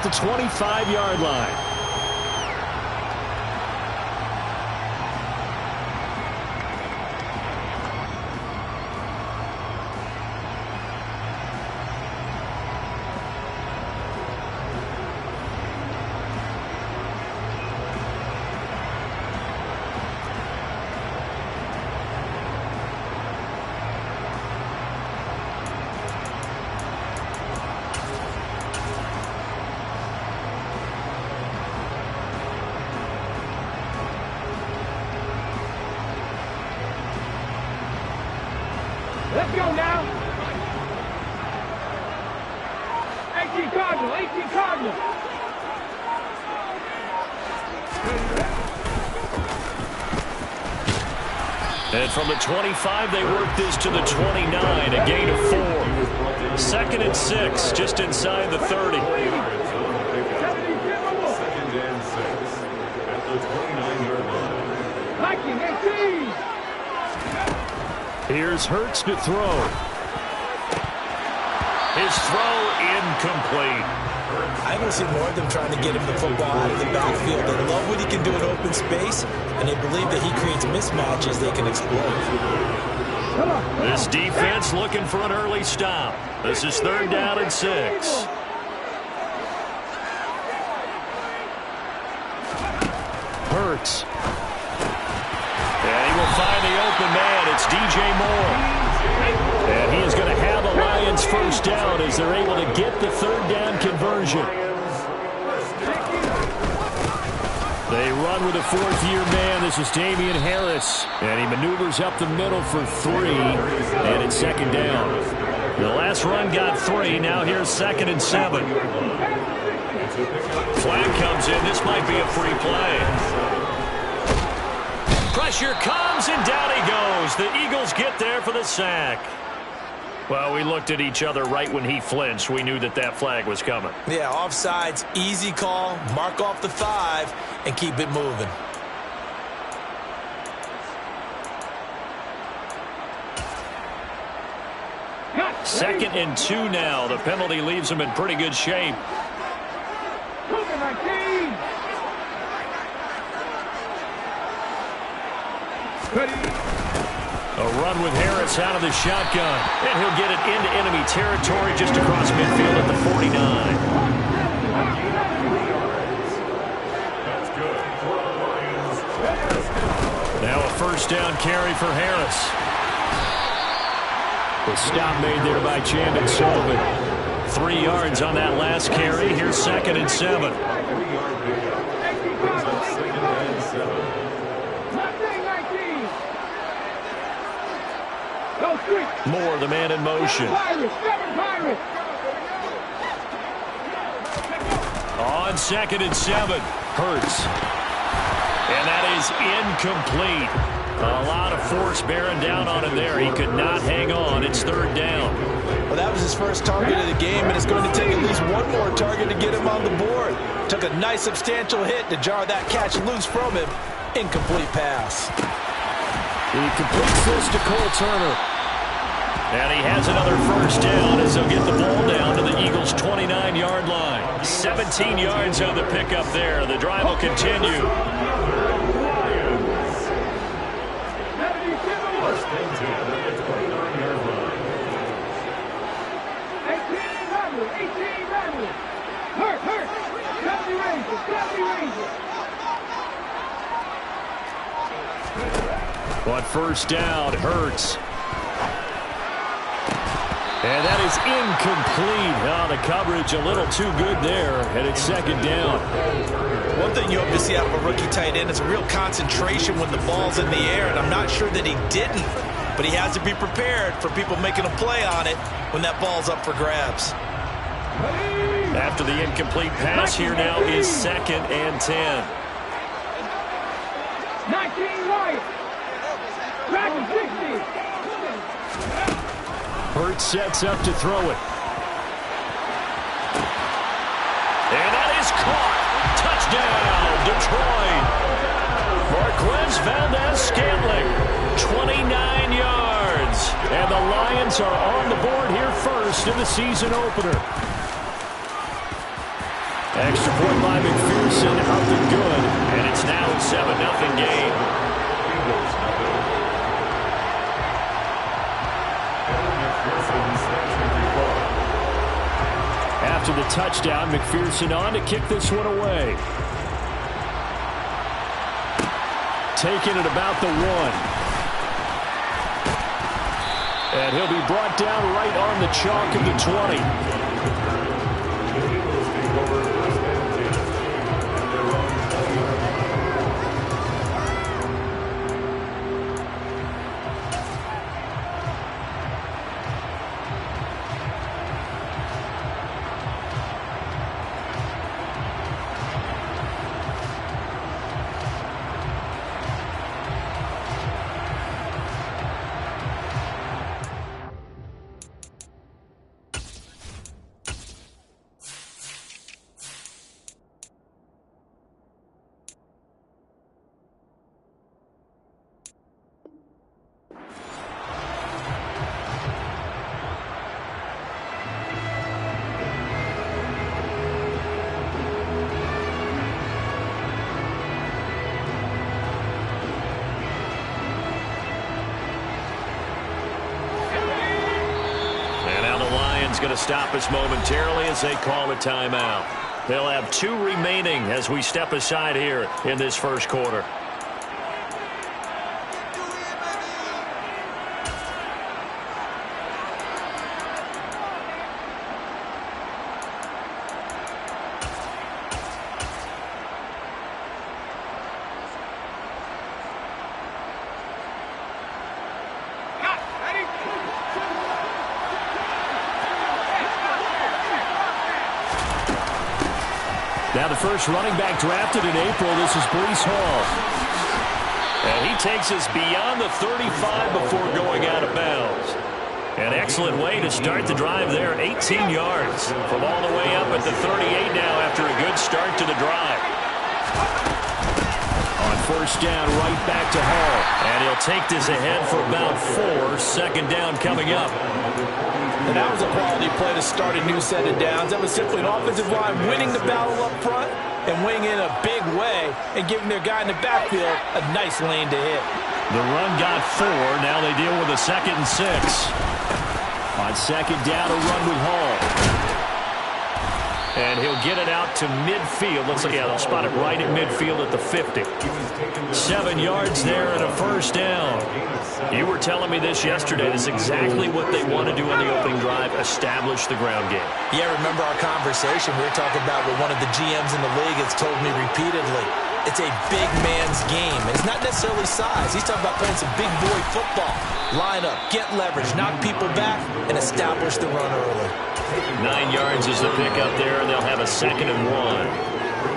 the 25-yard line. Let's go now. 18 Cardinal, 18 Cardinal. And from the 25, they work this to the 29, a gain of 4. 2nd and 6, just inside the 30. Second and 6 at the 29-yard line. Liking 18. Here's Hurts to throw. His throw incomplete. I don't see more of them trying to get him the football out of the backfield. They love what he can do in open space, and they believe that he creates mismatches they can exploit. This defense looking for an early stop. This is 3rd down and 6. Hurts. And he will find the open man. It's DJ Moore. And he is going to have a Lions first down as they're able to get the 3rd down conversion. They run with a 4th-year man. This is Damian Harris. And he maneuvers up the middle for 3. And it's 2nd down. The last run got 3. Now here's 2nd and 7. Flag comes in. This might be a free play. Pressure comes, and down he goes. The Eagles get there for the sack. Well, we looked at each other right when he flinched. We knew that that flag was coming. Yeah, offsides, easy call. Mark off the 5 and keep it moving. Second and 2 now. The penalty leaves him in pretty good shape. A run with Harris out of the shotgun. And he'll get it into enemy territory just across midfield at the 49. Now a first down carry for Harris. The stop made there by Chandon Sullivan. 3 yards on that last carry. Here's 2nd and 7. Moore, the man in motion. On 2nd and 7. Hurts. And that is incomplete. A lot of force bearing down on him there. He could not hang on. It's 3rd down. Well, that was his first target of the game, and it's going to take at least one more target to get him on the board. Took a nice substantial hit to jar that catch loose from him. Incomplete pass. He completes this to Cole Turner. And he has another first down as they'll get the ball down to the Eagles' 29-yard line. 17 yards on the pickup there. The drive will continue. On first down, Hurts. And that is incomplete. Oh, the coverage a little too good there, and it's 2nd down. One thing you hope to see out of a rookie tight end is a real concentration when the ball's in the air, and I'm not sure that he didn't, but he has to be prepared for people making a play on it when that ball's up for grabs. After the incomplete pass, here now is 2nd and 10. 19 right. Back to 60. Hurts sets up to throw it. And that is caught. Touchdown, Detroit. Marquez Valdez-Scantling, 29 yards. And the Lions are on the board here first in the season opener. Extra point by McPherson, up and good. And it's now a 7-0 game. After the touchdown, McPherson on to kick this one away. Taking it about the 1. And he'll be brought down right on the chalk of the 20. Going to stop us momentarily as they call a timeout. They'll have 2 remaining as we step aside here in this first quarter. Now the first running back drafted in April, this is Breece Hall. And he takes us beyond the 35 before going out of bounds. An excellent way to start the drive there, 18 yards. From all the way up at the 38 now after a good start to the drive. On first down, right back to Hall. And he'll take this ahead for about 4. Second down coming up. And that was a quality play to start a new set of downs. That was simply an offensive line winning the battle up front and winning in a big way and giving their guy in the backfield a nice lane to hit. The run got 4. Now they deal with a 2nd and 6. On second down, a run with Hall. And he'll get it out to midfield. Looks like, yeah, they'll spot it right at midfield at the 50. 7 yards there and a first down. You were telling me this yesterday. This is exactly what they want to do on the opening drive, establish the ground game. Yeah, remember our conversation. We were talking about what one of the GMs in the league has told me repeatedly. It's a big man's game. It's not necessarily size. He's talking about playing some big boy football. Line up, get leverage, knock people back, and establish the run early. 9 yards is the pickup there, and they'll have a 2nd and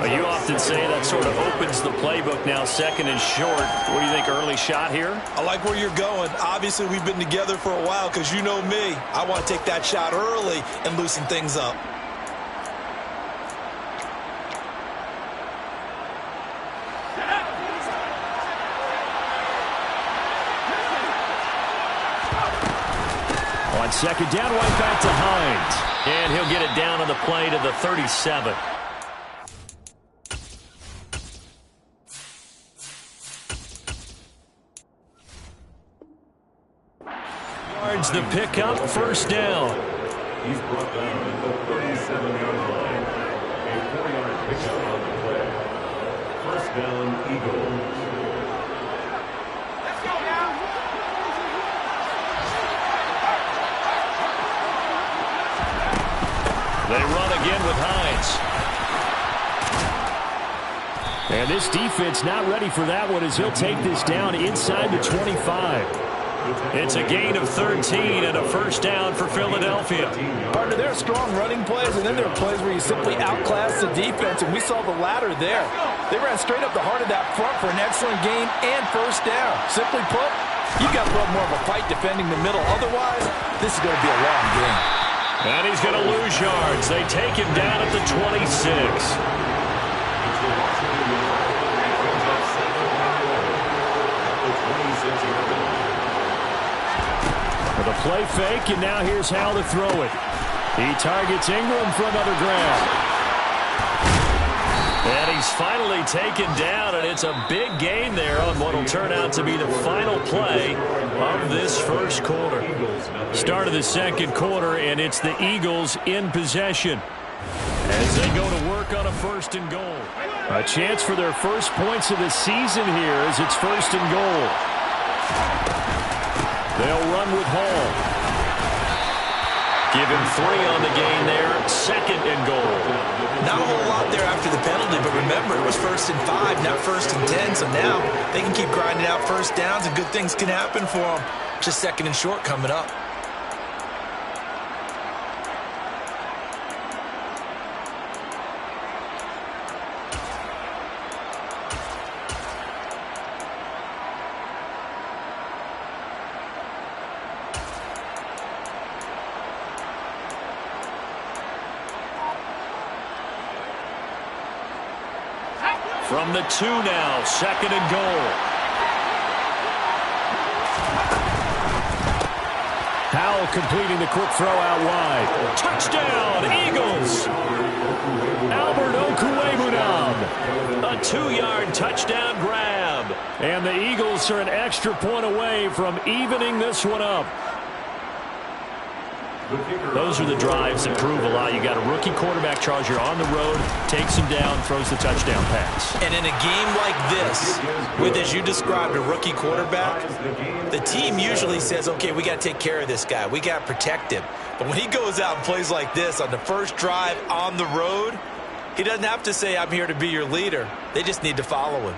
1. You often say that sort of opens the playbook now, 2nd and short. What do you think, early shot here? I like where you're going. Obviously, we've been together for a while because you know me. I want to take that shot early and loosen things up. On second down, right back to Hines. And he'll get it down on the play to the 37. Yards the pickup, first down. He's brought down at the 37-yard line. A 4-yard pickup on the play. First down, Eagles. They run again with Hines. And this defense not ready for that one as he'll take this down inside the 25. It's a gain of 13 and a first down for Philadelphia. Partner, there are strong running plays, and then there are plays where you simply outclass the defense, and we saw the latter there. They ran straight up the heart of that front for an excellent gain and first down. Simply put, you got to put up more of a fight defending the middle. Otherwise, this is going to be a long game. And he's going to lose yards. They take him down at the 26. With a play fake, and now here's how to throw it. He targets Ingram for another grab. He's finally taken down, and it's a big gain there on what will turn out to be the final play of this first quarter. Start of the second quarter, and it's the Eagles in possession as they go to work on a 1st and goal. A chance for their first points of the season here as it's 1st and goal. They'll run with Hall. Give him 3 on the gain there. 2nd and goal. Not a whole lot there after the penalty, but remember, it was 1st and 5, not 1st and 10. So now they can keep grinding out first downs, and good things can happen for them. Just 2nd and short coming up. From the 2 now, 2nd and goal. Powell completing the quick throw out wide. Touchdown, Eagles! Albert Okwuegbunam. A 2-yard touchdown grab. And the Eagles are an extra point away from evening this one up. Those are the drives that prove a lot. You got a rookie quarterback, Charles. You're on the road, takes him down, throws the touchdown pass. And in a game like this, with, as you described, a rookie quarterback, the team usually says, okay, we got to take care of this guy. We got to protect him. But when he goes out and plays like this on the first drive on the road, he doesn't have to say, I'm here to be your leader. They just need to follow him.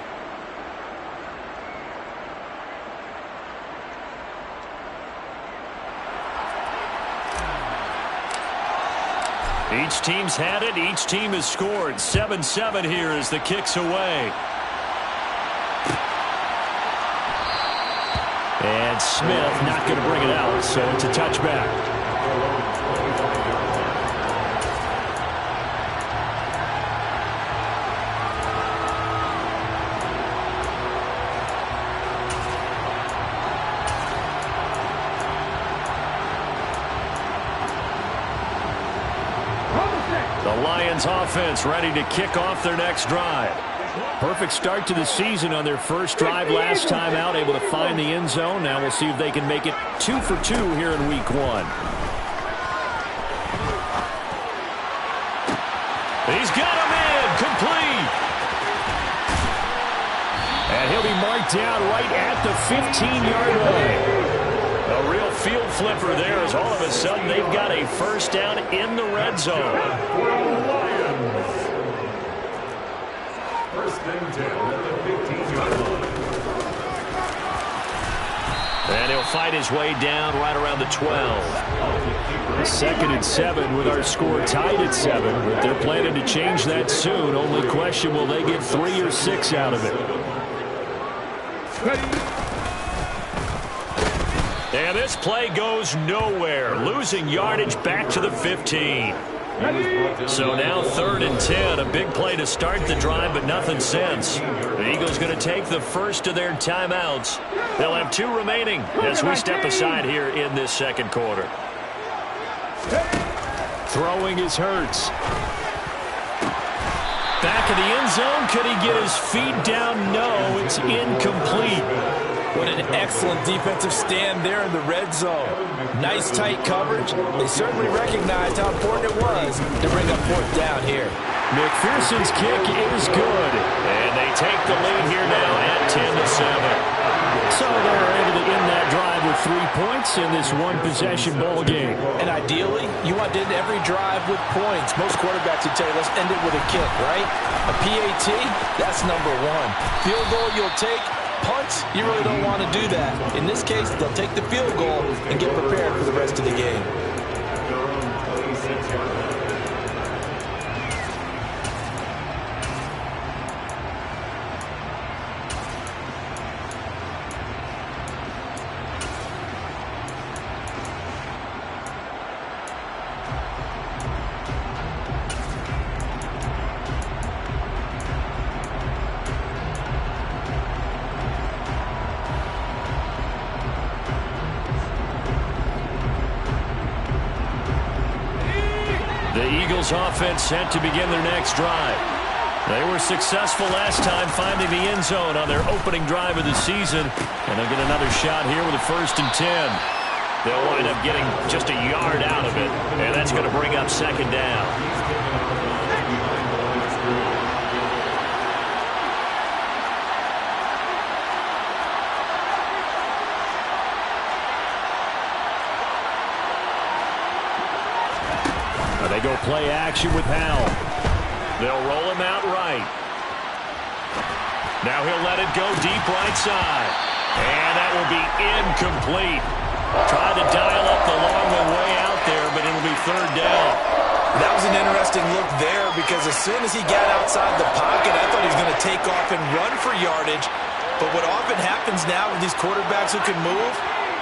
Each team's had it. Each team has scored. 7-7 here as the kick's away. And Smith not going to bring it out, so it's a touchback. The Lions offense ready to kick off their next drive. Perfect start to the season on their first drive last time out, able to find the end zone. Now we'll see if they can make it 2 for 2 here in week 1. He's got him in, complete. And he'll be marked down right at the 15-yard line. A real field flipper there as all of a sudden they've got a first down in the red zone. First and 10 at the 15-yard line. And he'll fight his way down right around the 12. 2nd and 7 with our score tied at 7. But they're planning to change that soon. Only question, will they get 3 or 6 out of it? And this play goes nowhere. Losing yardage back to the 15. So now 3rd and 10. A big play to start the drive, but nothing since. The Eagles going to take the first of their timeouts. They'll have 2 remaining as we step aside here in this second quarter. Throwing is Hurts. Back of the end zone. Could he get his feet down? No, it's incomplete. What an excellent defensive stand there in the red zone. Nice tight coverage. They certainly recognized how important it was to bring up 4th down here. McPherson's kick is good. And they take the lead here now at 10-7. So they're able to end that drive with 3 points in this one-possession ball game. And ideally, you want to end every drive with points. Most quarterbacks would tell you, let's end it with a kick, right? A PAT, that's number 1. Field goal you'll take. Punts, you really don't want to do that. In this case, they'll take the field goal and get prepared for the rest of the game. The Eagles offense set to begin their next drive. They were successful last time finding the end zone on their opening drive of the season. And they'll get another shot here with a 1st and 10. They'll wind up getting just a yard out of it. And that's going to bring up 2nd down. They go play action with Howell. They'll roll him out right. Now he'll let it go deep right side. And that will be incomplete. Tried to dial up the long way out there, but it'll be 3rd down. That was an interesting look there because as soon as he got outside the pocket, I thought he was going to take off and run for yardage. But what often happens now with these quarterbacks who can move,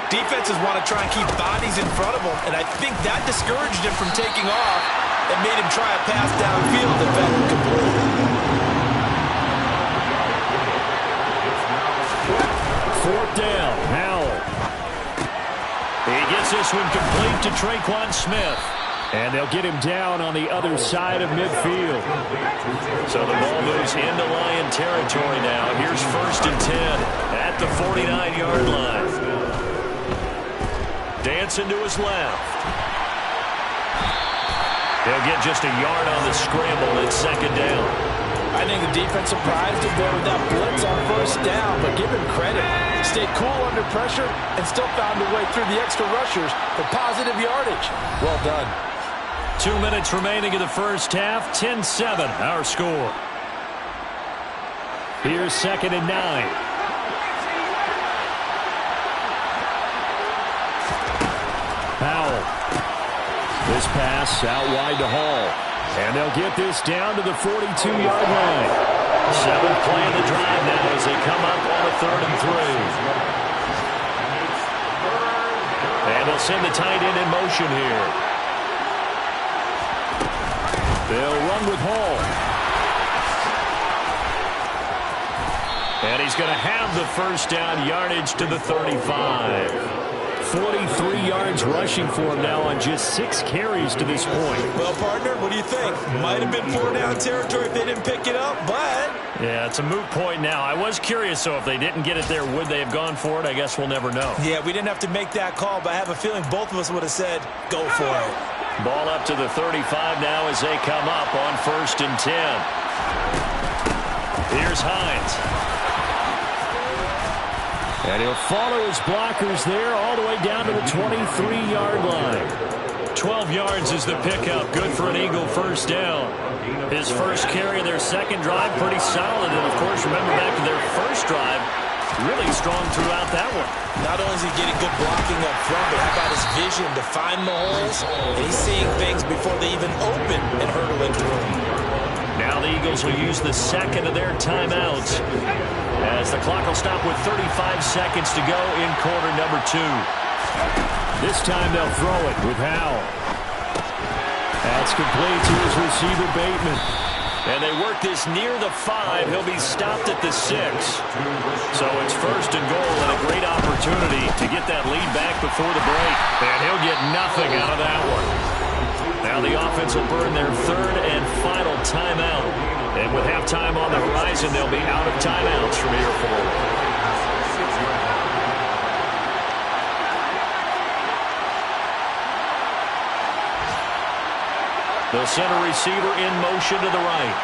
defenses want to try and keep bodies in front of them, and I think that discouraged him from taking off and made him try a pass downfield that fell incomplete. 4th down, Howell. He gets this one complete to Traquan Smith. And they'll get him down on the other side of midfield. So the ball moves into Lion territory now. Here's 1st and 10 at the 49-yard line. Dancing to his left. He'll get just a yard on the scramble at 2nd down. I think the defense surprised him there with that blitz on 1st down, but give him credit. Stayed cool under pressure and still found a way through the extra rushers for positive yardage. Well done. 2 minutes remaining in the 1st half. 10-7 our score. Here's 2nd and 9. Howell. This pass out wide to Hall. And they'll get this down to the 42-yard line. 7th play of the drive now as they come up on a 3rd and 3. And they'll send the tight end in motion here. They'll run with Hall. And he's going to have the 1st down, yardage to the 35. 43 yards rushing for him now on just 6 carries to this point. Well, partner, what do you think? Might have been 4-down territory if they didn't pick it up, but... Yeah, it's a moot point now. I was curious, so if they didn't get it there, would they have gone for it? I guess we'll never know. Yeah, we didn't have to make that call, but I have a feeling both of us would have said, go for it. Ball up to the 35 now as they come up on 1st and 10. Here's Hines. And he'll follow his blockers there all the way down to the 23-yard line. 12 yards is the pickup. Good for an Eagle 1st down. His 1st carry of their 2nd drive, pretty solid. And, of course, remember back to their 1st drive, really strong throughout that one. Not only is he getting good blocking up front, but how about his vision to find the holes? And he's seeing things before they even open and hurdle into them. Now the Eagles will use the 2nd of their timeouts as the clock will stop with 35 seconds to go in quarter number 2. This time they'll throw it with Howell. That's complete to his receiver, Bateman. And they work this near the 5. He'll be stopped at the 6. So it's 1st and goal and a great opportunity to get that lead back before the break. And he'll get nothing out of that one. Now the offense will burn their 3rd and final timeout. And with halftime on the horizon, they'll be out of timeouts from here forward. The center receiver in motion to the right.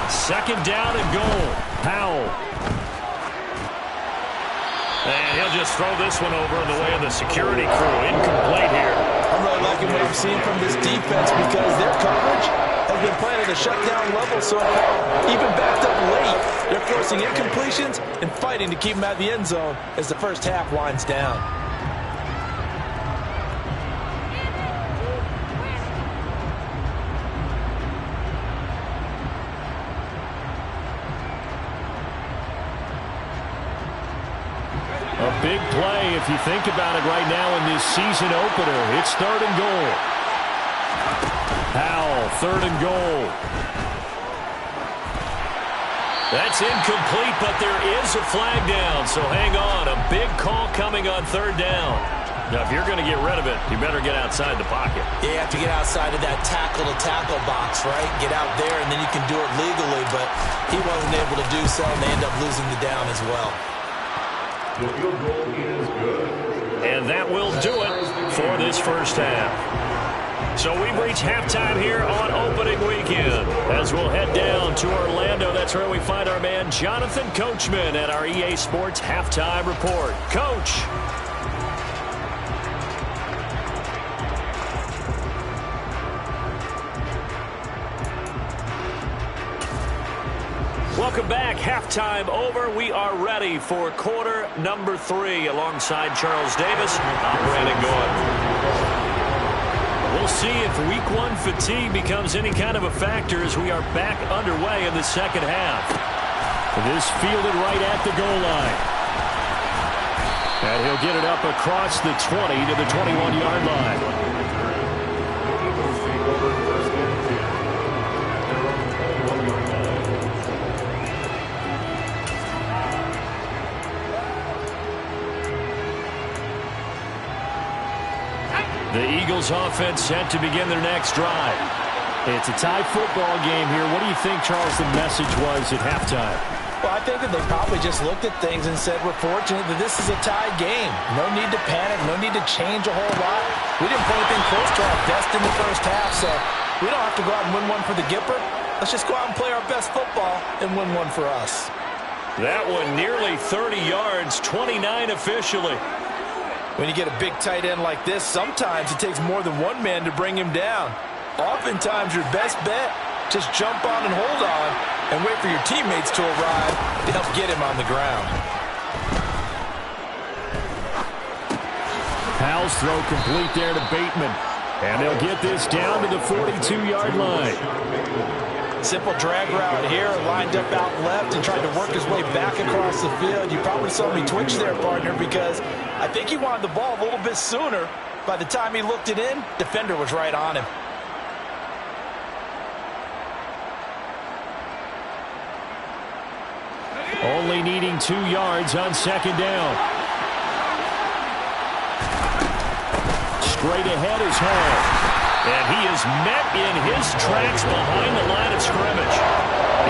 2nd down and goal. Howell. And he'll just throw this one over in the way of the security crew. Incomplete here. I'm really liking what I'm seeing from this defense because their coverage has been playing at a shutdown level so far. Even backed up late, they're forcing incompletions and fighting to keep them out of the end zone as the 1st half winds down. A big play if you think about it right now in this season opener. It's 3rd and goal. Howell, 3rd and goal. That's incomplete, but there is a flag down, so hang on. A big call coming on 3rd down. Now, if you're going to get rid of it, you better get outside the pocket. Yeah, you have to get outside of that tackle-to-tackle box, right? Get out there, and then you can do it legally, but he wasn't able to do so, and they end up losing the down as well. The field goal is good. And that will do it for this first half. So we've reached halftime here on opening weekend. As we'll head down to Orlando, that's where we find our man Jonathan Coachman at our EA Sports Halftime Report. Coach. Welcome back. Halftime over. We are ready for quarter number 3 alongside Charles Davis. I'm Brandon Gould. We'll see if week 1 fatigue becomes any kind of a factor as we are back underway in the second half. This fielded right at the goal line. And he'll get it up across the 20 to the 21-yard line. The Eagles offense set to begin their next drive. It's a tie football game here. What do you think, Charles, the message was at halftime? Well, I think that they probably just looked at things and said, we're fortunate that this is a tie game. No need to panic. No need to change a whole lot. We didn't play anything close to our best in the first half, so we don't have to go out and win one for the Gipper. Let's just go out and play our best football and win one for us. That one nearly 30 yards, 29 officially. When you get a big tight end like this, sometimes it takes more than one man to bring him down. Oftentimes, your best bet, just jump on and hold on and wait for your teammates to arrive to help get him on the ground. Powell's throw complete there to Bateman. And they'll get this down to the 42-yard line. Simple drag route here, lined up out left and tried to work his way back across the field. You probably saw me twitch there, partner, because I think he wanted the ball a little bit sooner. By the time he looked it in, defender was right on him. Only needing 2 yards on second down. Straight ahead is Hall. And he is met in his tracks behind the line of scrimmage.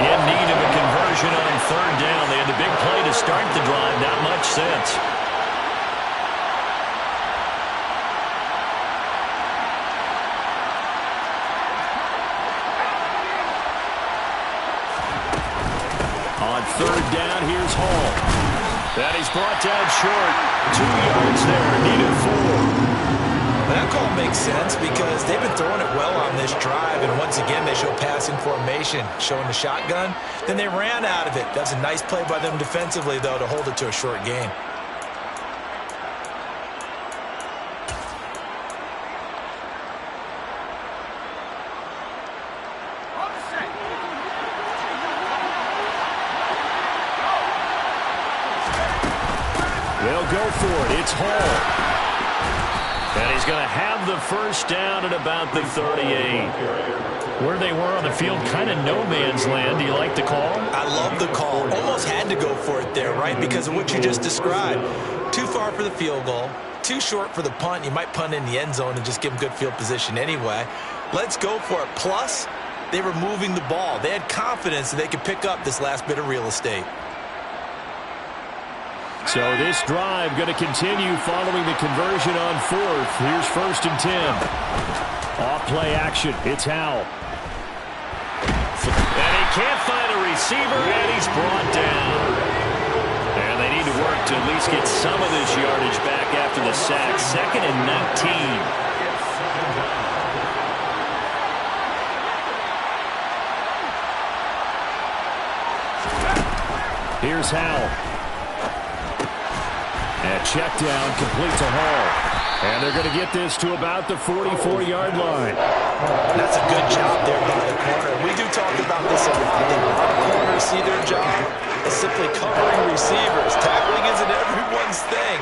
In need of a conversion on third down. They had the big play to start the drive. Not much sense. On third down, here's Hall. And he's brought down short. 2 yards there, needed 4. That call makes sense because they've been throwing it well on this drive, and once again they show passing formation, showing the shotgun. Then they ran out of it. That's a nice play by them defensively, though, to hold it to a short gain. They'll go for it. It's Hall. And he's going to have the first down at about the 38. Where they were on the field, kind of no man's land. Do you like the call? I love the call. Almost had to go for it there, right? Because of what you just described. Too far for the field goal. Too short for the punt. You might punt in the end zone and just give them good field position anyway. Let's go for it. Plus, they were moving the ball. They had confidence that they could pick up this last bit of real estate. So this drive going to continue following the conversion on fourth. Here's 1st and 10. Off play action. It's Howell. And he can't find a receiver, and he's brought down. And they need to work to at least get some of this yardage back after the sack. 2nd and 19. Here's Howell. And check down, complete to Hall. And they're going to get this to about the 44-yard line. That's a good job there by the corner. We do talk about this a lot. A lot of corners see their job as simply covering receivers. Tackling isn't everyone's thing.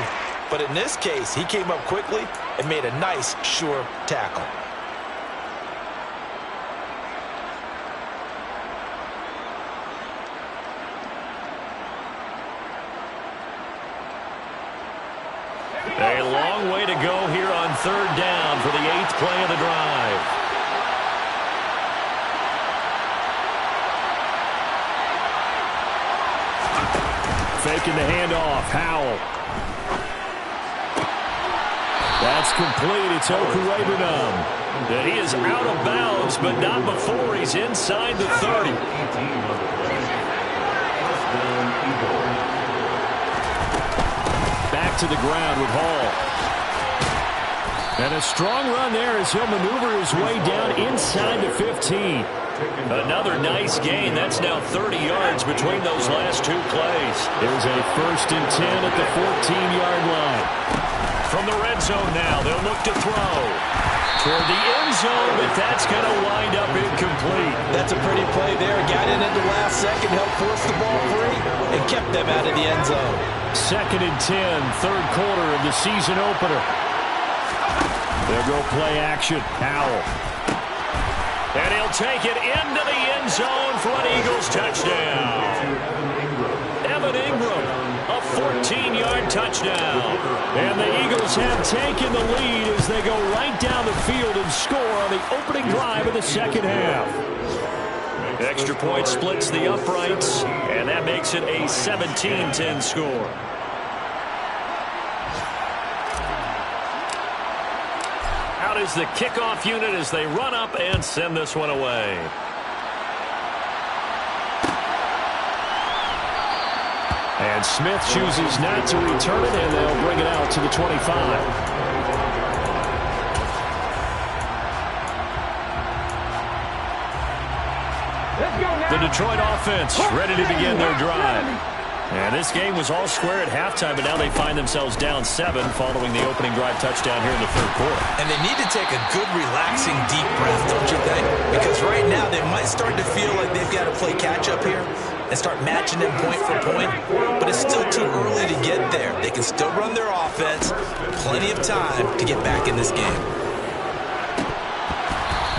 But in this case, he came up quickly and made a nice, sure tackle. A long long way to go here on 3rd down for the 8th play of the drive. Faking the handoff. Howell. That's complete. It's Okuwebunam. And he is out of bounds, but not before he's inside the 30. Back to the ground with Hall. And a strong run there as he'll maneuver his way down inside the 15. Another nice gain. That's now 30 yards between those last 2 plays. There's a 1st and 10 at the 14-yard line. From the red zone now, they'll look to throw toward the end zone, but that's going to wind up incomplete. That's a pretty play there. Got in at the last second, helped force the ball free, and kept them out of the end zone. 2nd and 10, 3rd quarter of the season opener. They'll go play action. Howell. And he'll take it into the end zone for an Eagles touchdown. Evan Ingram, a 14-yard touchdown. And the Eagles have taken the lead as they go right down the field and score on the opening drive of the 2nd half. Extra point splits the uprights, and that makes it a 17-10 score. Out is the kickoff unit as they run up and send this one away. And Smith chooses not to return it, and they'll bring it out to the 25. The Detroit offense ready to begin their drive. And this game was all square at halftime, but now they find themselves down 7 following the opening drive touchdown here in the 3rd quarter. And they need to take a good, relaxing, deep breath, don't you think? Because right now they might start to feel like they've got to play catch-up here and start matching them point for point. But it's still too early to get there. They can still run their offense. Plenty of time to get back in this game.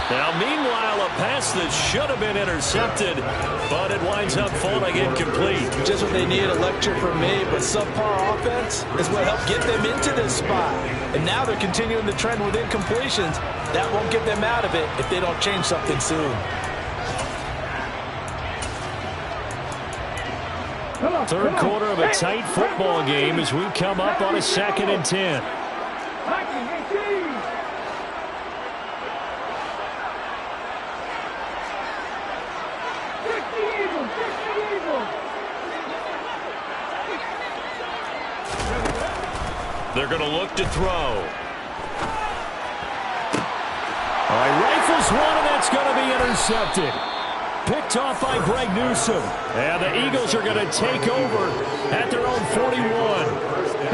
Now, meanwhile, a pass that should have been intercepted, but it winds up falling incomplete. Just what they needed, a lecture from me, but subpar offense is what helped get them into this spot. And now they're continuing the trend with incompletions. That won't get them out of it if they don't change something soon. 3rd quarter of a tight football game as we come up on a 2nd and 10. They're going to look to throw. All right, rifles one, and that's going to be intercepted. Picked off by Greg Newsome. And the Eagles are going to take over at their own 41.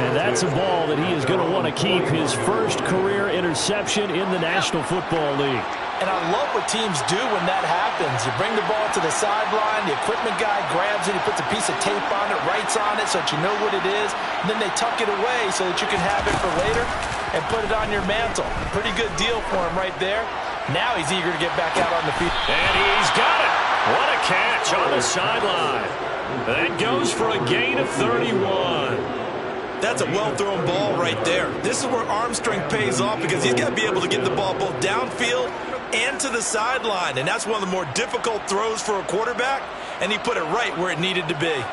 And that's a ball that he is going to want to keep, his first career interception in the National Football League. And I love what teams do when that happens. You bring the ball to the sideline, the equipment guy grabs it, he puts a piece of tape on it, writes on it so that you know what it is, and then they tuck it away so that you can have it for later and put it on your mantle. Pretty good deal for him right there. Now he's eager to get back out on the field. And he's got it. What a catch on the sideline. That goes for a gain of 31. That's a well-thrown ball right there. This is where arm strength pays off because he's got to be able to get the ball both downfield and to the sideline. And that's one of the more difficult throws for a quarterback, and he put it right where it needed to be.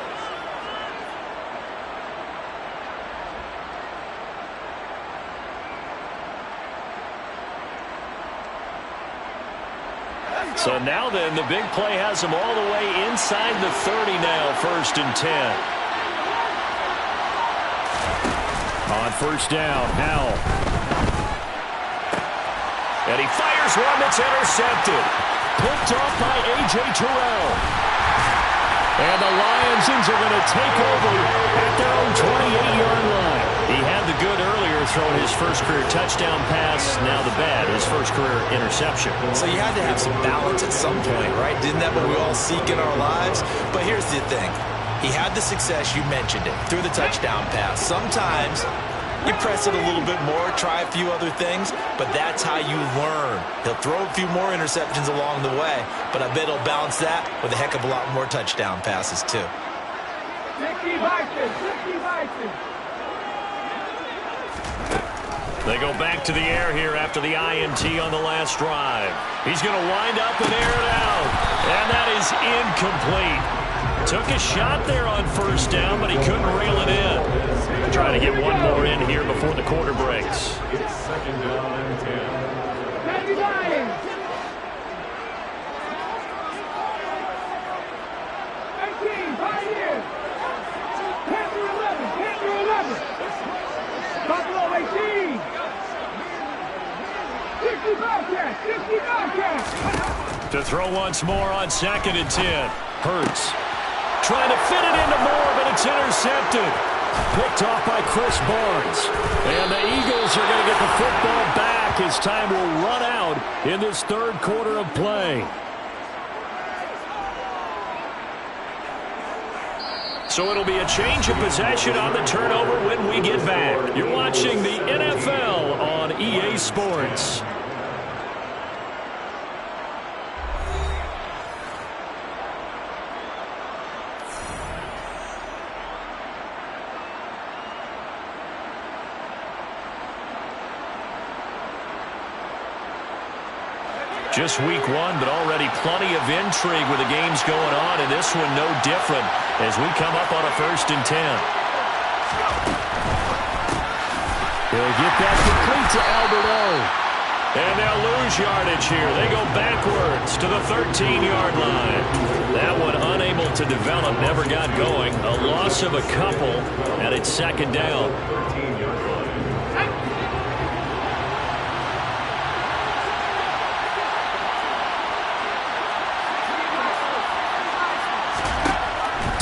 So now then, the big play has him all the way inside the 30 now, 1st and 10. On 1st down, Howell. And he fires one that's intercepted. Picked off by A.J. Terrell. And the Lions are going to take over at their own 28-yard line. He had the good earlier, throwing his first career touchdown pass. Now the bad, his first career interception. So you had to have some balance at some point, right? Didn't that what we all seek in our lives? But here's the thing. He had the success, you mentioned it, through the touchdown pass. Sometimes you press it a little bit more, try a few other things, but that's how you learn. He'll throw a few more interceptions along the way, but I bet he'll balance that with a heck of a lot more touchdown passes too. They go back to the air here after the INT on the last drive. He's going to wind up and air it out. And that is incomplete. Took a shot there on first down, but he couldn't reel it in. Trying to get one more in here before the quarter breaks. It's second down and 10. To throw once more on 2nd and 10. Hurts. Trying to fit it into Moore, but it's intercepted. Picked off by Chris Barnes. And the Eagles are going to get the football back as time will run out in this third quarter of play. So it'll be a change of possession on the turnover when we get back. You're watching the NFL on EA Sports. Just week one, but already plenty of intrigue with the games going on, and this one no different as we come up on a 1st and 10. They'll get that complete to Alberto. And they'll lose yardage here. They go backwards to the 13-yard line. That one unable to develop, never got going. A loss of a couple, and it's 2nd down. 13-yard line.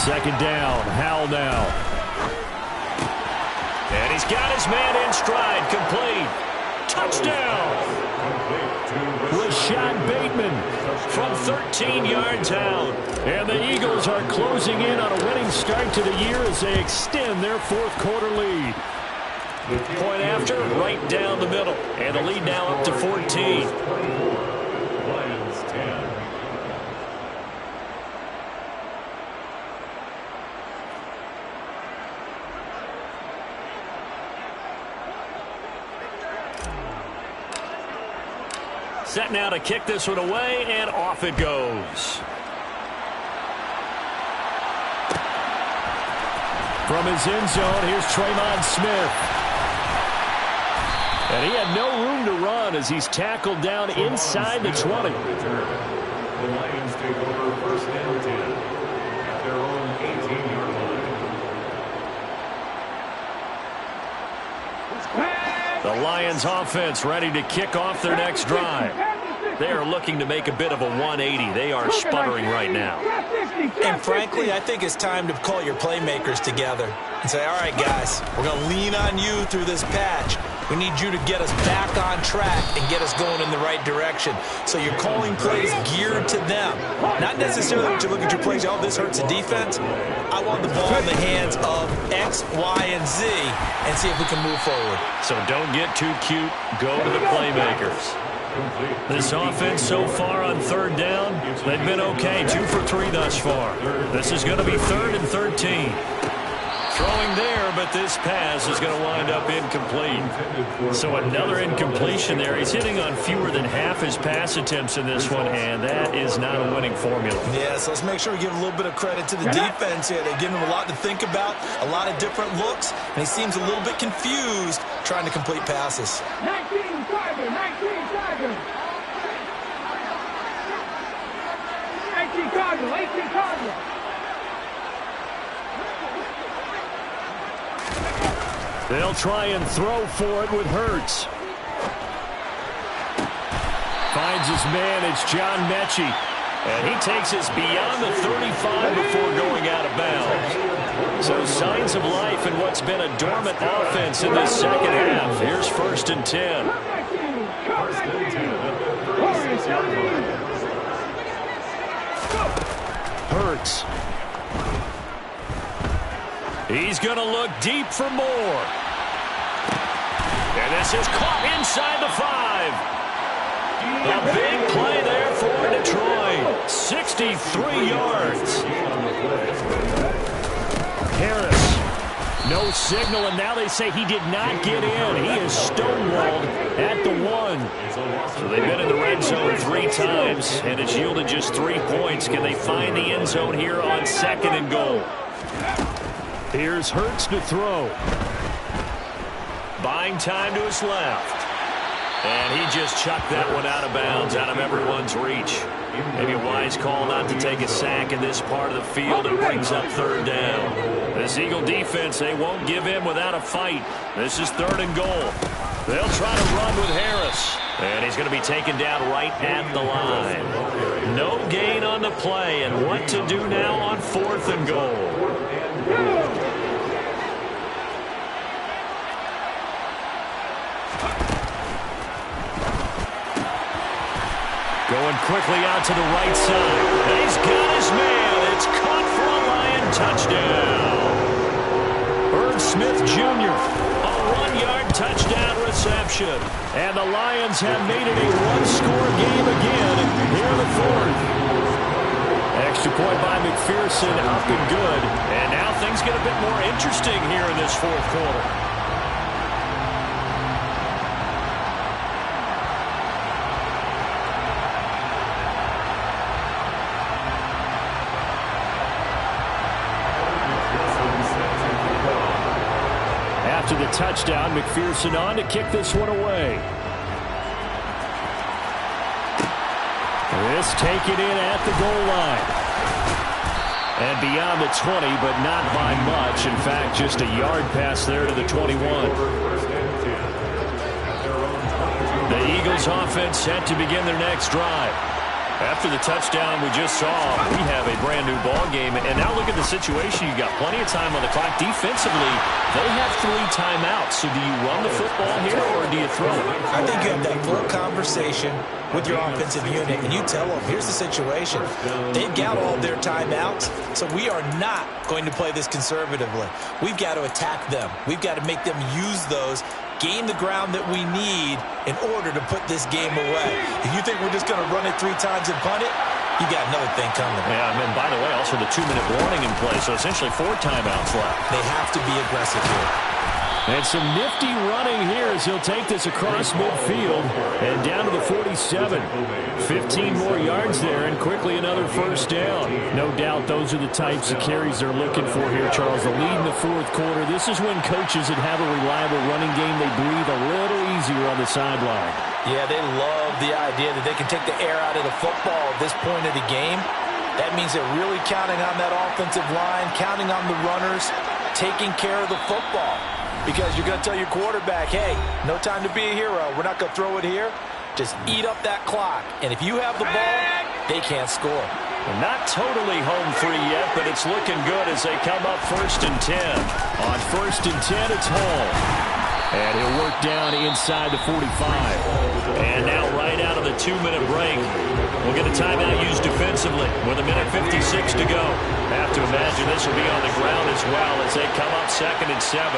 2nd down. Howell now. And he's got his man in stride. Complete. Touchdown. Rashad Bateman from 13 yards out. And the Eagles are closing in on a winning start to the year as they extend their 4th quarter lead. Point after, right down the middle. And the lead now up to 14. Lions 10. Set now to kick this one away, and off it goes. From his end zone, here's Tremon Smith. And he had no room to run as he's tackled down inside the 20. The Lions take over 1st and 10 at their own 18-yard line. The Lions offense ready to kick off their next drive. They are looking to make a bit of a 180. They are sputtering right now. And frankly, I think it's time to call your playmakers together and say, all right, guys, we're going to lean on you through this patch. We need you to get us back on track and get us going in the right direction. So you're calling plays geared to them. Not necessarily that you look at your plays, oh, this hurts the defense. I want the ball in the hands of X, Y, and Z and see if we can move forward. So don't get too cute. Go to the playmakers. This offense so far on 3rd down, they've been okay. 2 for 3 thus far. This is going to be 3rd and 13. Throwing there, but this pass is going to wind up incomplete. So another incompletion there. He's hitting on fewer than half his pass attempts in this one, and that is not a winning formula. Yeah, so let's make sure we give a little bit of credit to the defense here. They're giving him a lot to think about, a lot of different looks, and he seems a little bit confused trying to complete passes. 19 Tiger, 19 Tiger. 18 Cardinal, 18 Cardinal. They'll try and throw for it with Hurts. Finds his man, it's John Mechie. And he takes us beyond the 35 before going out of bounds. So signs of life in what's been a dormant offense in this 2nd half. Here's 1st and 10. Hurts. He's going to look deep for more. And this is caught inside the 5. A big play there for Detroit. 63 yards. Harris No signal, and now they say he did not get in. He is stonewalled at the 1. So they've been in the red zone 3 times, and it's yielded just 3 points. Can they find the end zone here on 2nd and goal? Here's Hurts to throw. Buying time to his left. And he just chucked that one out of bounds, out of everyone's reach. Maybe a wise call not to take a sack in this part of the field. It brings up 3rd down. This Eagle defense, they won't give in without a fight. This is 3rd and goal. They'll try to run with Harris. And he's going to be taken down right at the line. No gain on the play. And what to do now on 4th and goal? Going quickly out to the right side. And he's got his man. It's caught for a Lion touchdown. Irv Smith Jr., a 1-yard touchdown reception. And the Lions have made it a 1-score game again here in the 4th. Extra point by McPherson, up and good. And now things get a bit more interesting here in this 4th quarter. After the touchdown, McPherson on to kick this one away. This taken in at the goal line. And beyond the 20, but not by much. In fact, just a yard pass there to the 21. The Eagles offense set to begin their next drive. After the touchdown we just saw, we have a brand-new ball game. And now look at the situation. You've got plenty of time on the clock. Defensively, they have 3 timeouts. So do you run the football here or do you throw it? I think you have that full conversation with your offensive unit, and you tell them, here's the situation. They've got all their timeouts, so we are not going to play this conservatively. We've got to attack them. We've got to make them use those, gain the ground that we need in order to put this game away. If you think we're just going to run it 3 times and punt it, you got another thing coming. Yeah, and by the way, also the 2-minute warning in play, so essentially 4 timeouts left. They have to be aggressive here. And some nifty running here as he'll take this across midfield and down to the 47. 15 more yards there and quickly another 1st down. No doubt those are the types of carries they're looking for here, Charles. The lead in the 4th quarter. This is when coaches that have a reliable running game, they breathe a little easier on the sideline. Yeah, they love the idea that they can take the air out of the football at this point of the game. That means they're really counting on that offensive line, counting on the runners, taking care of the football. Because you're going to tell your quarterback, hey, no time to be a hero. We're not going to throw it here. Just eat up that clock. And if you have the ball, they can't score. Well, not totally home free yet, but it's looking good as they come up 1st and 10. On 1st and 10, it's Hall. And he'll work down inside the 45. And now right out of the 2-minute break, we'll get a timeout used defensively with 1:56 to go. I have to imagine this will be on the ground as well as they come up 2nd and 7.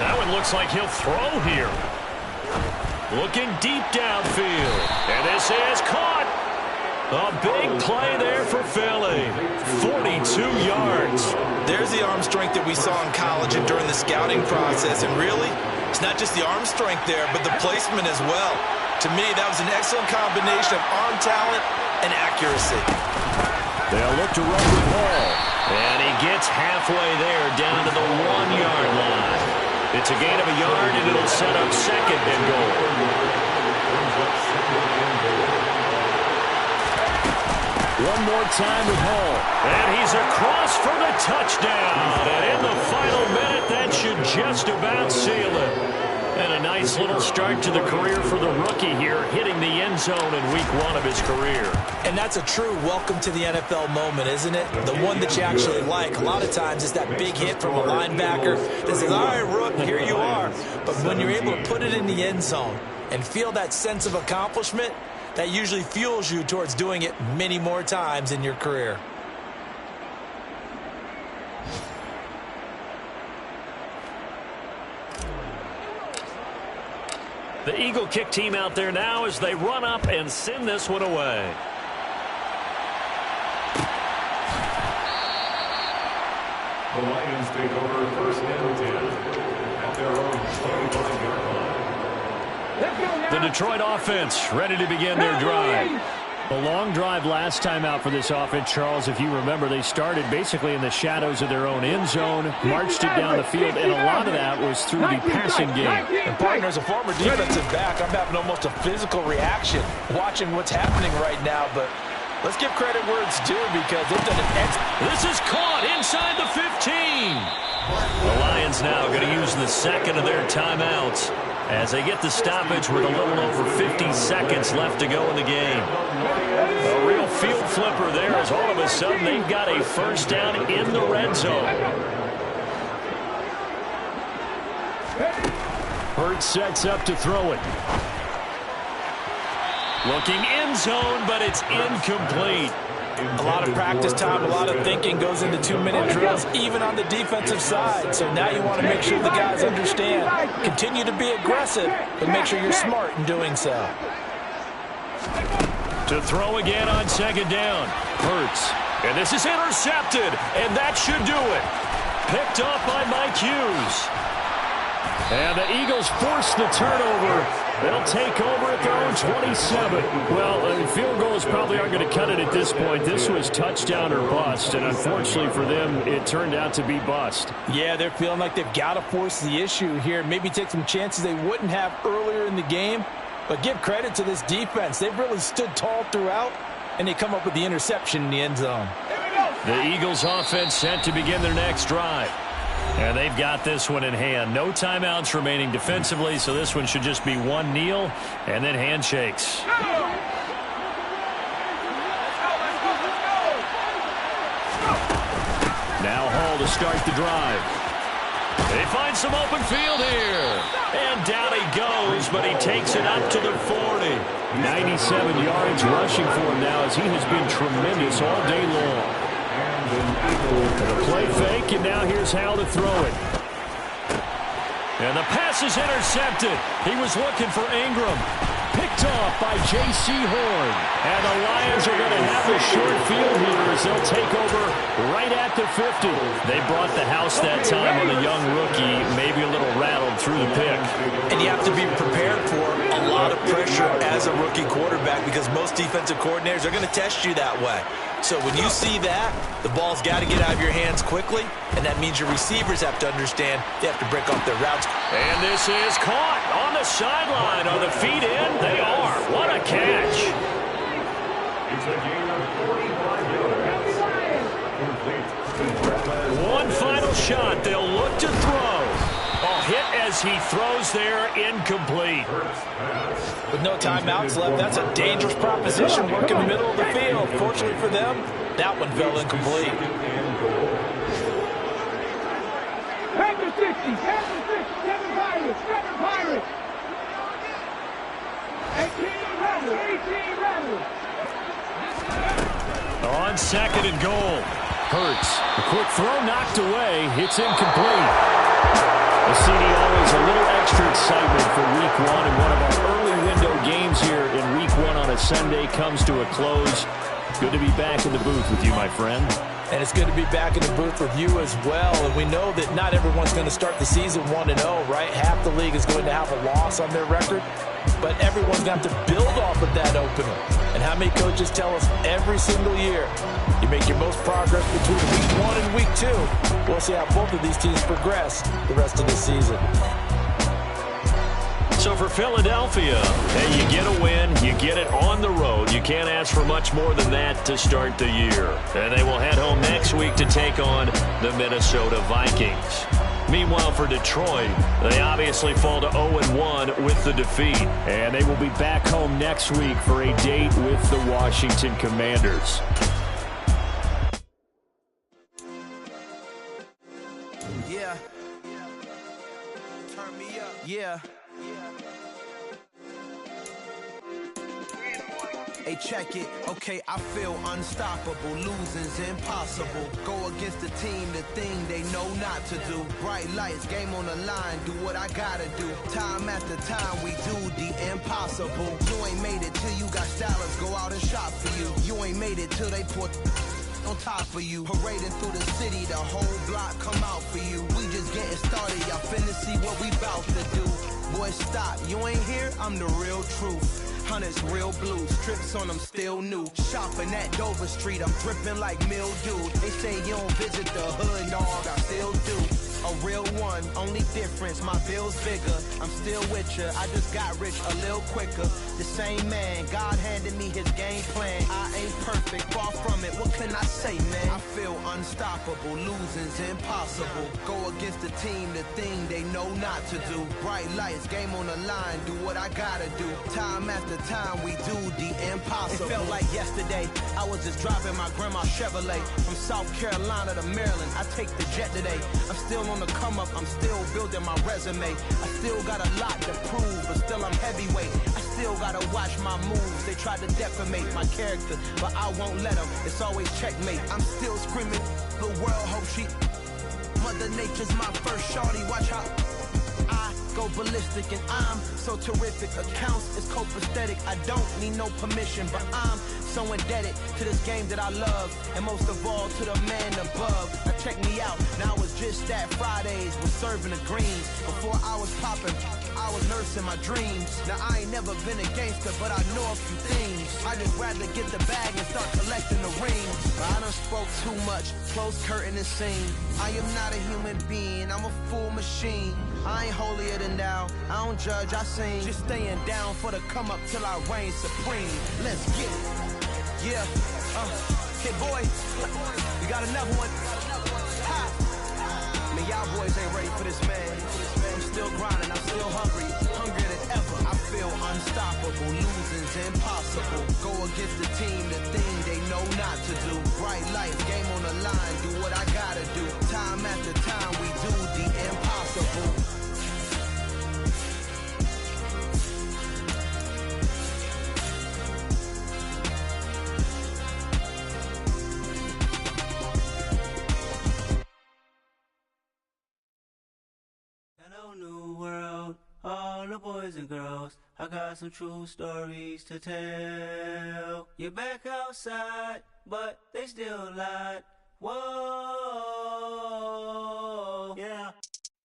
That one looks like he'll throw here. Looking deep downfield. And this is caught. A big play there for Philly. 42 yards. There's the arm strength that we saw in college and during the scouting process. And really, it's not just the arm strength there, but the placement as well. To me, that was an excellent combination of arm talent and accuracy. They'll look to run with Hall. And he gets halfway there down to the 1-yard line. It's a gain of a yard, and it'll set up 2nd and goal. One more time with Hall. And he's across for the touchdown. And in the final minute, that should just about seal it. And a nice little start to the career for the rookie here, hitting the end zone in week 1 of his career. And that's a true welcome to the NFL moment, isn't it? The one that you actually like. A lot of times it's that big hit from a linebacker that says, all right, Rook, here you are. But when you're able to put it in the end zone and feel that sense of accomplishment, that usually fuels you towards doing it many more times in your career. The Eagle kick team out there now as they run up and send this one away. The Lions take over first and 10 at their own 25-yard line. The Detroit offense ready to begin their drive. A long drive last time out for this offense, Charles. If you remember, they started basically in the shadows of their own end zone, marched it down the field, and a lot of that was through the passing game. And partner, as a former defensive back, I'm having almost a physical reaction watching what's happening right now, but let's give credit where it's due because they've done an excellent. This is caught inside the 15. The Lions now going to use the second of their timeouts as they get the stoppage with a little over 50 seconds left to go in the game. A real field flipper there as all of a sudden they've got a first down in the red zone. Hurts sets up to throw it. Looking end zone, but it's incomplete. A lot of practice time, a lot of thinking goes into 2-minute drills, even on the defensive side. So now you want to make sure the guys understand. Continue to be aggressive, but make sure you're smart in doing so. To throw again on second down. Hurts. And this is intercepted, and that should do it. Picked off by Mike Hughes. And the Eagles force the turnover. They'll take over at their own 27. Well, field goals probably aren't going to cut it at this point. This was touchdown or bust, and unfortunately for them, it turned out to be bust. Yeah, they're feeling like they've got to force the issue here. Maybe take some chances they wouldn't have earlier in the game. But give credit to this defense. They've really stood tall throughout, and they come up with the interception in the end zone. The Eagles offense set to begin their next drive. And they've got this one in hand. No timeouts remaining defensively, so this one should just be one kneel and then handshakes. Now Hall to start the drive. They find some open field here. And down he goes, but he takes it up to the 40. 97 yards rushing for him now as he has been tremendous all day long. The play fake, and now here's Hal to throw it. And the pass is intercepted. He was looking for Ingram. Picked off by J.C. Horn. And the Lions are going to have a short field here as they'll take over right at the 50. They brought the house that time on the young rookie, maybe a little rattled through the pick. And you have to be prepared for a lot of pressure as a rookie quarterback because most defensive coordinators are going to test you that way. So when you see that, the ball's got to get out of your hands quickly, and that means your receivers have to understand they have to break off their routes. And this is caught on the sideline. Are the feet in? They are. What a catch. It's a gain of 45 yards. One final shot. They'll look to throw. A hit as he throws there, incomplete. With no timeouts left, that's a dangerous proposition. Work in the middle of the field. Fortunately for them, that one fell incomplete. Panther 60, Panther 60, Kevin Pirates, 18 Rebels. On second and goal. Hurts. A quick throw knocked away. It's incomplete. The CD always a little extra excitement for week one, and one of our early window games here in week one on a Sunday comes to a close. Good to be back in the booth with you, my friend. And it's good to be back in the booth with you as well. And we know that not everyone's going to start the season 1-0, right? Half the league is going to have a loss on their record. But everyone's going to have to build off of that opener. And how many coaches tell us every single year, you make your most progress between week 1 and week 2. We'll see how both of these teams progress the rest of the season. So for Philadelphia, hey, you get a win, you get it on the road. You can't ask for much more than that to start the year. And they will head home next week to take on the Minnesota Vikings. Meanwhile, for Detroit, they obviously fall to 0-1 with the defeat. And they will be back home next week for a date with the Washington Commanders. Yeah. Turn me up. Yeah. Hey, check it. Okay, I feel unstoppable. Losing's impossible. Go against the team, the thing they know not to do. Bright lights, game on the line. Do what I gotta do. Time after time, we do the impossible. You ain't made it till you got stylists go out and shop for you. You ain't made it till they put on top of you. Parading through the city, the whole block come out for you. We just getting started, y'all finna see what we bout to do. Boy, stop, you ain't here, I'm the real truth. Hunters, real blue, strips on them still new. Shopping at Dover Street, I'm dripping like mildew. They say you don't visit the hood, dog, I still do. A real one, only difference, my bill's bigger. I'm still with ya, I just got rich a little quicker. The same man, God handed me his game plan. I ain't perfect, far from it, what can I say, man? I feel unstoppable, losing's impossible. Go against the team, the thing they know not to do. Bright lights, game on the line, do what I gotta do. Time after time, we do the impossible. It felt like yesterday, I was just driving my grandma's Chevrolet. From South Carolina to Maryland, I take the jet today. I'm still on the come up, I'm still building my resume. I still got a lot to prove, but still I'm heavyweight. I still gotta watch my moves. They tried to defamate my character, but I won't let them. It's always checkmate. I'm still screaming, the world hope she. Mother Nature's my first shorty, watch how I go ballistic, and I'm so terrific. Accounts is copacetic. I don't need no permission, but I'm so indebted to this game that I love, and most of all to the man above. Now check me out, now I was just at Fridays, was serving the greens. Before I was popping, I was nursing my dreams. Now I ain't never been a gangster, but I know a few things. I just rather get the bag and start collecting the rings. But I done spoke too much, close curtain and scene. I am not a human being, I'm a full machine. I ain't holier than thou, I don't judge, I sing. Just staying down for the come up till I reign supreme. Let's get it. Yeah, hey boy, we got another one. Ha! Man, y'all boys ain't ready for this, man. I'm still grinding, I'm still hungry, hungrier than ever. I feel unstoppable, losing's impossible. Go against the team, the thing they know not to do. Bright lights, game on the line, do what I gotta do. Time after time, we do the impossible. Hello, new world, all the boys and girls. I got some true stories to tell. You're back outside, but they still lied. Whoa, yeah.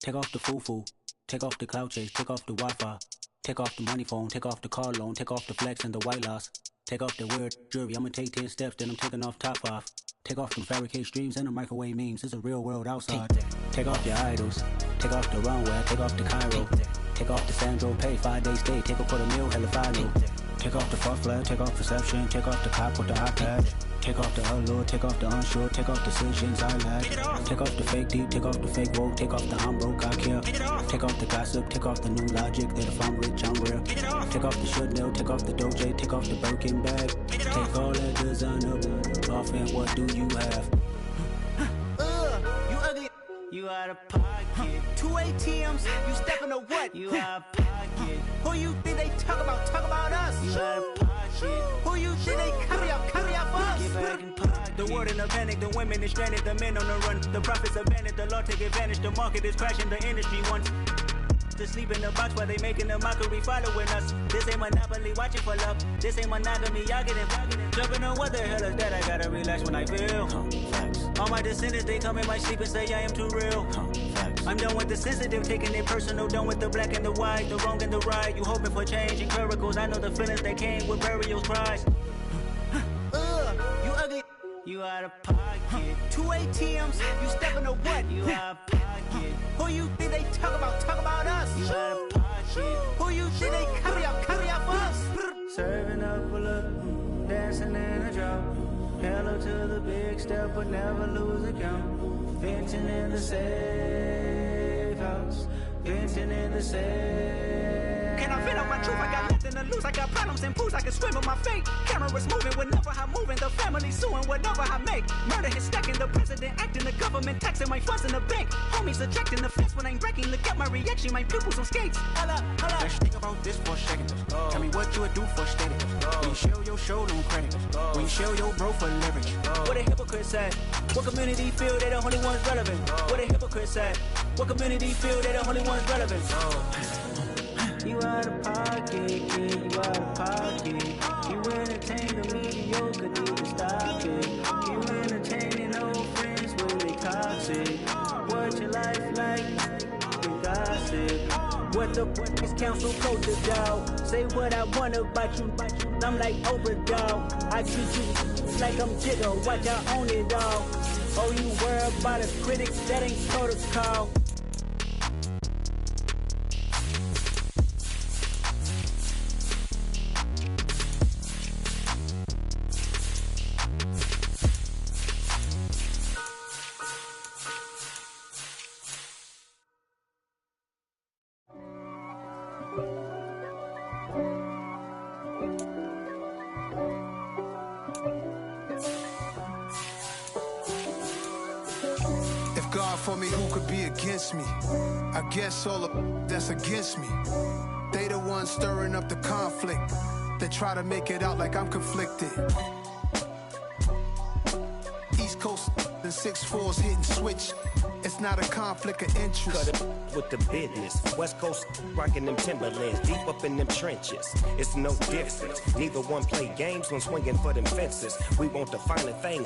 Take off the foo-foo, take off the cloud chase, take off the Wi-Fi, take off the money phone, take off the car loan, take off the flex and the white loss, take off the weird jewelry. I'ma take 10 steps, then I'm taking off top 5. Take off them fabricated streams and the microwave memes. It's a real world outside. Take off your idols. Take off the runway. Take off the Cairo. Take off the Sandro Pay. 5-day stay. Take a quarter meal. Hella follow. Take off the far flag. Take off perception. Take off the cop with the iPad. Take off the allure. Take off the unsure. Take off decisions I lack. Take off the fake deep. Take off the fake woke. Take off the I'm broke. I care. Take off the gossip. Take off the new logic that if I'm rich I'm real. Take off the Chanel. Take off the Doja. Take off the Birkin bag. Take all that designer off and what do you have? You ugly. You out of pocket. 2 ATMs. You stepping to what? You out of pocket. Who you think they talk about? Talk about us. You out of pocket. Who you think they carry up for us? Get back in pocket. The world in a panic. The women is stranded. The men on the run. The profits abandoned. The law take advantage. The market is crashing. The industry wants to sleep in the box while they making a mockery following us. This ain't Monopoly, watching for love. This ain't monogamy, y'all getting jumping on what the hell is that? I gotta relax when I feel. All my descendants, they come in my sleep and say I am too real. I'm done with the sensitive, taking it personal. Done with the black and the white, the wrong and the right. You hoping for change and miracles. I know the feelings that came with burial cries. You ugly. You out of pocket. 2 ATMs, you stepping to what? You out of pocket. Who you think they talk about? Talk about us. You out of pocket. Who you think they carry up for us? Serving up a look, dancing in a drop. Hello to the big step, but never lose a count. Venting in the safe house. Venting in the safe. Can I vent out my truth? I got nothing to lose. I got problems and pools. I can swim with my fate. Cameras moving whenever I'm moving. The family suing whatever I make. Murder is stacking. The president acting. The government taxing my funds in the bank. Homies ejecting the fence when I'm breaking. Look at my reaction. My pupils on skates. Holla, holla. Let's think about this for a second. Tell me what you would do for status. When you show your show no credit. When you show your bro for leverage. What a hypocrite said. What community feel they the only ones relevant? What a hypocrite said. What community feel they the only ones relevant? You out of pocket, kid, you out of pocket. You entertain the mediocre, need to stop it. You entertain council culture, dog. Say what I want about you, I'm like Oprah, dog. I treat you like I'm Jigga, watch I own it, dog. Oh, you worry about a critic, that ain't protocol. God for me, who could be against me? I guess all of that's against me. They the ones stirring up the conflict. They try to make it out like I'm conflicted. East Coast and 6'4's hitting switch. It's not a conflict of interest. Cut it with the business. West Coast rocking them Timberlands, deep up in them trenches. It's no difference. Neither one play games when swinging for them fences. We want the finer things.